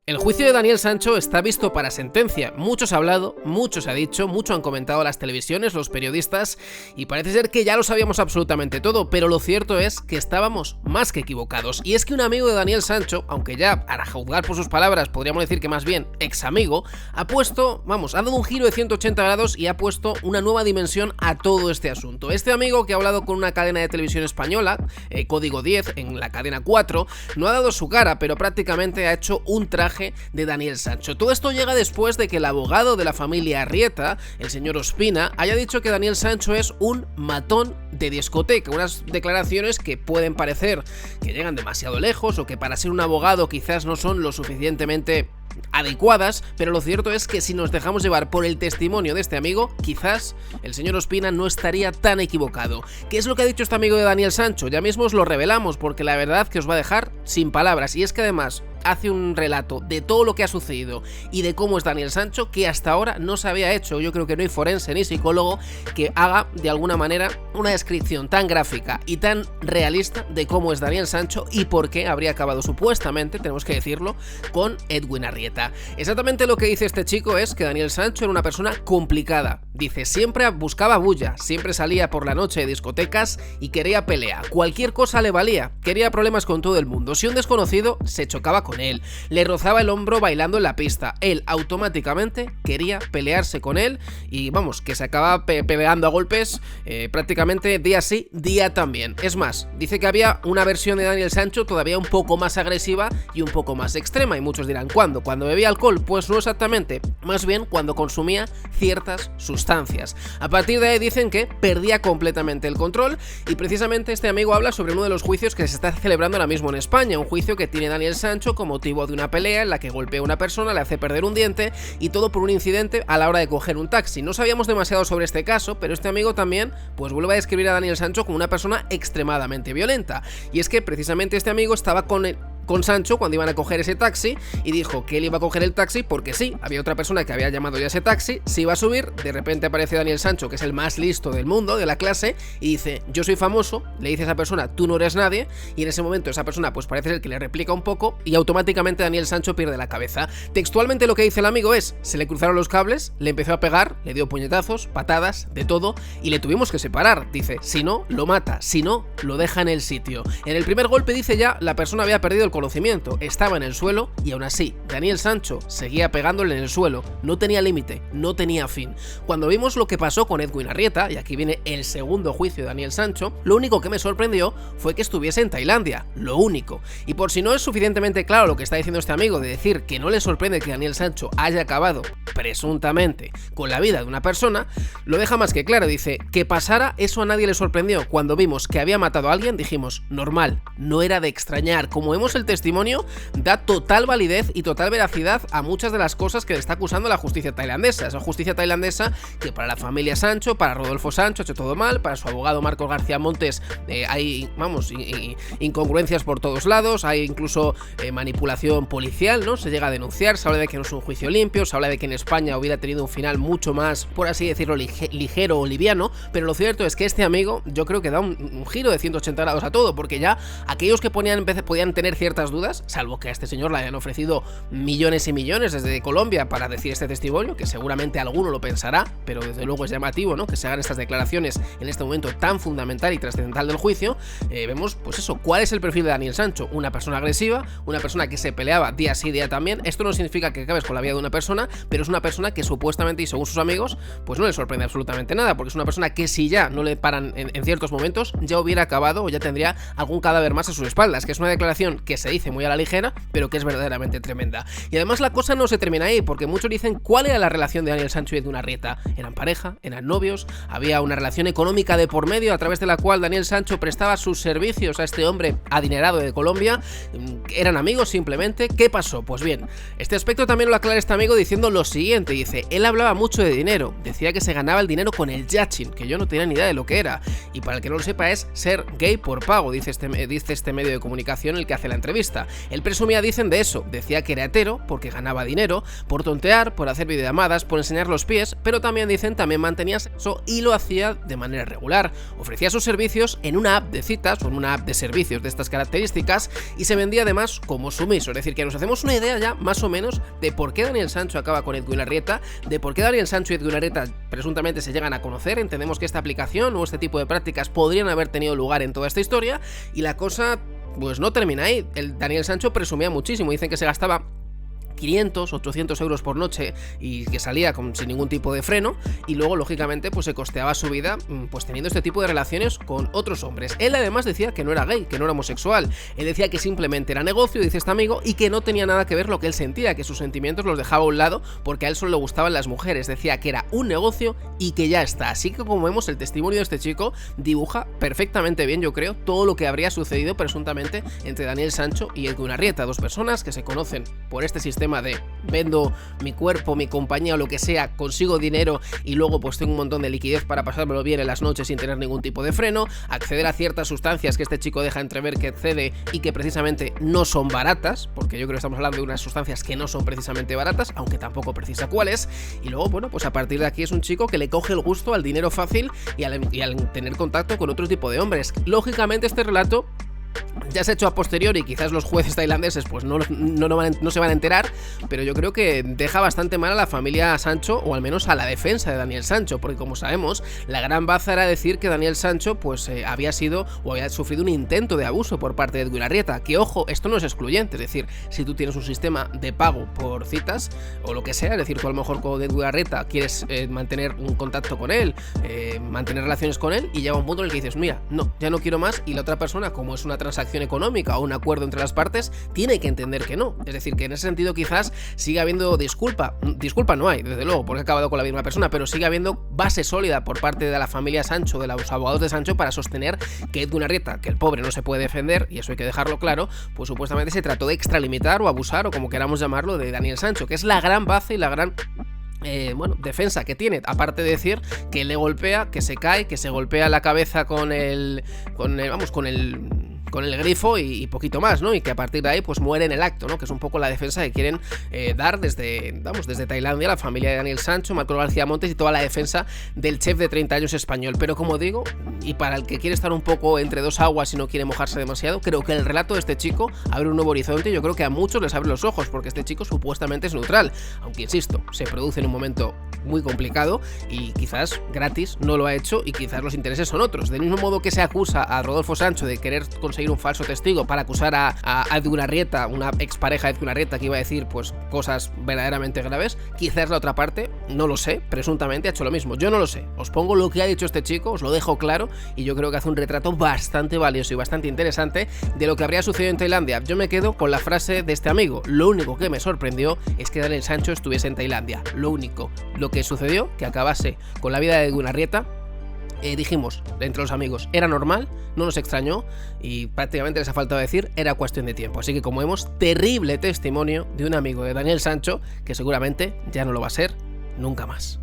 El juicio de Daniel Sancho está visto para sentencia. Mucho se ha hablado, mucho se ha dicho, mucho han comentado las televisiones, los periodistas, y parece ser que ya lo sabíamos absolutamente todo, pero lo cierto es que estábamos más que equivocados. Y es que un amigo de Daniel Sancho, aunque ya, a juzgar por sus palabras, podríamos decir que más bien ex amigo, ha dado un giro de 180 grados y ha puesto una nueva dimensión a todo este asunto. Este amigo, que ha hablado con una cadena de televisión española, Código 10, en la cadena 4, no ha dado su cara, pero prácticamente ha hecho un traje de Daniel Sancho. Todo esto llega después de que el abogado de la familia Arrieta, el señor Ospina, haya dicho que Daniel Sancho es un matón de discoteca, unas declaraciones que pueden parecer que llegan demasiado lejos o que para ser un abogado quizás no son lo suficientemente adecuadas, pero lo cierto es que si nos dejamos llevar por el testimonio de este amigo, quizás el señor Ospina no estaría tan equivocado. ¿Qué es lo que ha dicho este amigo de Daniel Sancho? Ya mismo os lo revelamos, porque la verdad que os va a dejar sin palabras, y es que además hace un relato de todo lo que ha sucedido y de cómo es Daniel Sancho que hasta ahora no se había hecho. Yo creo que no hay forense ni psicólogo que haga de alguna manera una descripción tan gráfica y tan realista de cómo es Daniel Sancho y por qué habría acabado supuestamente, tenemos que decirlo, con Edwin Arrieta. Exactamente lo que dice este chico es que Daniel Sancho era una persona complicada. Dice, siempre buscaba bulla, siempre salía por la noche de discotecas y quería pelea. Cualquier cosa le valía, quería problemas con todo el mundo. Si un desconocido se chocaba con él, le rozaba el hombro bailando en la pista, él automáticamente quería pelearse con él y vamos, que se acaba peleando a golpes prácticamente día sí, día también. Es más, dice que había una versión de Daniel Sancho todavía un poco más agresiva y un poco más extrema, y muchos dirán, ¿cuándo? ¿Cuando bebía alcohol? Pues no exactamente, más bien cuando consumía ciertas sustancias. A partir de ahí dicen que perdía completamente el control, y precisamente este amigo habla sobre uno de los juicios que se está celebrando ahora mismo en España, un juicio que tiene Daniel Sancho con motivo de una pelea en la que golpea a una persona, le hace perder un diente, y todo por un incidente a la hora de coger un taxi. No sabíamos demasiado sobre este caso, pero este amigo también pues vuelve a describir a Daniel Sancho como una persona extremadamente violenta, y es que precisamente este amigo estaba con Sancho cuando iban a coger ese taxi y dijo que él iba a coger el taxi porque sí, había otra persona que había llamado ya ese taxi, se iba a subir, de repente aparece Daniel Sancho, que es el más listo del mundo, de la clase, y dice, yo soy famoso, le dice a esa persona, tú no eres nadie, y en ese momento esa persona pues parece ser que le replica un poco y automáticamente Daniel Sancho pierde la cabeza. Textualmente lo que dice el amigo es, se le cruzaron los cables, le empezó a pegar, le dio puñetazos, patadas, de todo, y le tuvimos que separar, dice, si no, lo mata, si no, lo deja en el sitio. En el primer golpe, dice, ya la persona había perdido el conocimiento, estaba en el suelo y aún así Daniel Sancho seguía pegándole en el suelo, no tenía límite, no tenía fin. Cuando vimos lo que pasó con Edwin Arrieta, y aquí viene el segundo juicio de Daniel Sancho, lo único que me sorprendió fue que estuviese en Tailandia, lo único. Y por si no es suficientemente claro lo que está diciendo este amigo de decir que no le sorprende que Daniel Sancho haya acabado, presuntamente, con la vida de una persona, lo deja más que claro, dice, que pasara eso a nadie le sorprendió. Cuando vimos que había matado a alguien dijimos, normal, no era de extrañar. Como vemos, el testimonio da total validez y total veracidad a muchas de las cosas que le está acusando la justicia tailandesa. Esa justicia tailandesa que para la familia Sancho, para Rodolfo Sancho ha hecho todo mal, para su abogado Marcos García Montes hay, incongruencias por todos lados, hay incluso manipulación policial, ¿no? Se llega a denunciar, se habla de que no es un juicio limpio, se habla de que en España hubiera tenido un final mucho más, por así decirlo, ligero o liviano, pero lo cierto es que este amigo yo creo que da un giro de 180 grados a todo, porque ya aquellos que podían tener ciertas dudas, salvo que a este señor le hayan ofrecido millones y millones desde Colombia para decir este testimonio, que seguramente alguno lo pensará, pero desde luego es llamativo, ¿no?, que se hagan estas declaraciones en este momento tan fundamental y trascendental del juicio. Vemos, pues eso, cuál es el perfil de Daniel Sancho, una persona agresiva, una persona que se peleaba día sí, día también. Esto no significa que acabes con la vida de una persona, pero es una persona que supuestamente y según sus amigos, pues no le sorprende absolutamente nada, porque es una persona que si ya no le paran en ciertos momentos, ya hubiera acabado o ya tendría algún cadáver más a sus espaldas, que es una declaración que se dice muy a la ligera, pero que es verdaderamente tremenda. Y además la cosa no se termina ahí, porque muchos dicen cuál era la relación de Daniel Sancho y de una Arrieta. Eran pareja, eran novios, había una relación económica de por medio a través de la cual Daniel Sancho prestaba sus servicios a este hombre adinerado de Colombia. Eran amigos simplemente. ¿Qué pasó? Pues bien, este aspecto también lo aclara este amigo diciendo lo siguiente, dice, él hablaba mucho de dinero, decía que se ganaba el dinero con el yachting, que yo no tenía ni idea de lo que era, y para el que no lo sepa es ser gay por pago, dice este medio de comunicación el que hace la entrevista. entrevista. Él presumía, dicen, de eso, decía que era hetero porque ganaba dinero, por tontear, por hacer videollamadas, por enseñar los pies, pero también dicen, también mantenía sexo y lo hacía de manera regular. Ofrecía sus servicios en una app de citas o en una app de servicios de estas características y se vendía además como sumiso, es decir, que nos hacemos una idea ya más o menos de por qué Daniel Sancho acaba con Edwin Arrieta, de por qué Daniel Sancho y Edwin Arrieta presuntamente se llegan a conocer. Entendemos que esta aplicación o este tipo de prácticas podrían haber tenido lugar en toda esta historia y la cosa pues no termina ahí. El Daniel Sancho presumía muchísimo, dicen que se gastaba 500 o 800 euros por noche y que salía sin ningún tipo de freno, y luego lógicamente pues se costeaba su vida pues teniendo este tipo de relaciones con otros hombres. Él además decía que no era gay, que no era homosexual, él decía que simplemente era negocio, dice este amigo, y que no tenía nada que ver lo que él sentía, que sus sentimientos los dejaba a un lado porque a él solo le gustaban las mujeres, decía que era un negocio y que ya está. Así que como vemos, el testimonio de este chico dibuja perfectamente bien, yo creo, todo lo que habría sucedido presuntamente entre Daniel Sancho y Edwin Arrieta, dos personas que se conocen por este sistema de vendo mi cuerpo, mi compañía o lo que sea, consigo dinero y luego pues tengo un montón de liquidez para pasármelo bien en las noches sin tener ningún tipo de freno, acceder a ciertas sustancias que este chico deja entrever que accede y que precisamente no son baratas, porque yo creo que estamos hablando de unas sustancias que no son precisamente baratas, aunque tampoco precisa cuáles, y luego bueno, pues a partir de aquí es un chico que le coge el gusto al dinero fácil y al tener contacto con otro tipo de hombres. Lógicamente este relato ya se ha hecho a posteriori, quizás los jueces tailandeses pues no se van a enterar, pero yo creo que deja bastante mal a la familia Sancho, o al menos a la defensa de Daniel Sancho, porque como sabemos, la gran baza era decir que Daniel Sancho pues había sido o había sufrido un intento de abuso por parte de Edwin Arrieta, que ojo, esto no es excluyente, es decir, si tú tienes un sistema de pago por citas o lo que sea, es decir, tú a lo mejor con Edwin Arrieta quieres mantener un contacto con él, mantener relaciones con él, y llega un punto en el que dices, mira, no, ya no quiero más, y la otra persona, como es una transacción económica o un acuerdo entre las partes, tiene que entender que no. Es decir, que en ese sentido quizás siga habiendo disculpa no hay, desde luego, porque ha acabado con la misma persona, pero sigue habiendo base sólida por parte de la familia Sancho, de los abogados de Sancho, para sostener que Edwin Arrieta, que el pobre no se puede defender, y eso hay que dejarlo claro, pues supuestamente se trató de extralimitar o abusar, o como queramos llamarlo, de Daniel Sancho, que es la gran base y la gran defensa que tiene, aparte de decir que le golpea, que se cae, que se golpea la cabeza con el grifo y poquito más, ¿no? Y que a partir de ahí pues muere en el acto, ¿no? Que es un poco la defensa que quieren dar desde Tailandia, la familia de Daniel Sancho, Marco García Montes y toda la defensa del chef de 30 años español. Pero como digo, y para el que quiere estar un poco entre dos aguas y no quiere mojarse demasiado, creo que el relato de este chico abre un nuevo horizonte y yo creo que a muchos les abre los ojos, porque este chico supuestamente es neutral, aunque insisto, se produce en un momento muy complicado y quizás gratis no lo ha hecho y quizás los intereses son otros. Del mismo modo que se acusa a Rodolfo Sancho de querer conseguir un falso testigo para acusar a Edwin Arrieta, una expareja de Edwin Arrieta, que iba a decir pues cosas verdaderamente graves, quizás la otra parte, no lo sé, presuntamente ha hecho lo mismo. Yo no lo sé, os pongo lo que ha dicho este chico, os lo dejo claro, y yo creo que hace un retrato bastante valioso y bastante interesante de lo que habría sucedido en Tailandia. Yo me quedo con la frase de este amigo: lo único que me sorprendió es que Daniel Sancho estuviese en Tailandia, lo único. Lo que sucedió, que acabase con la vida de Edwin Arrieta, dijimos entre los amigos, era normal, no nos extrañó y prácticamente les ha faltado decir, era cuestión de tiempo. Así que como vemos, terrible testimonio de un amigo de Daniel Sancho que seguramente ya no lo va a ser nunca más.